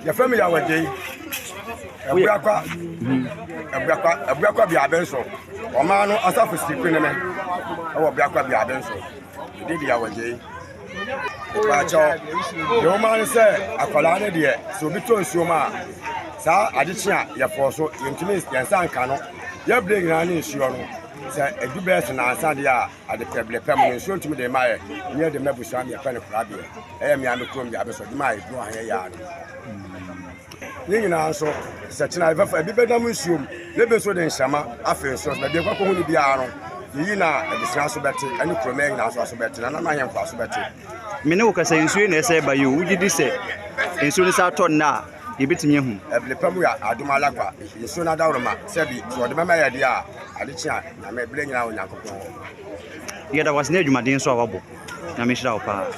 Your family our day. Ebuakwa bi abenso. Oma no asafu sikwe ne. Ewo biakwa bi abenso. Didi ya waje. Bacho. Yo man say akola ne de so bi to nsuo ma. Sa adechia ya foso yentimi yansa nka no. Ya break na ne nsuo no. Sa edubes na ansa de a ade peble pem no nsuo ntimi de ma ye. Nye de mabusa me kwa ne kura de. Mi ame krom bi abenso di ma e du ahe ya no. Nina so searching I have a bit better museum. Maybe so then Shama, after so that they were going to be around. Yina, the Sanso Betty, and the Cremain as was better, and I am cross better. Minoka say, soon as say by you, would you say? And soon as I told now, you beat me home. Every Pamua, I do my lapa, you soon I doubt my Sebi, so the memory idea, I did chant, I may bring out Yanko. Yet I was near my dean so able. I miss our power.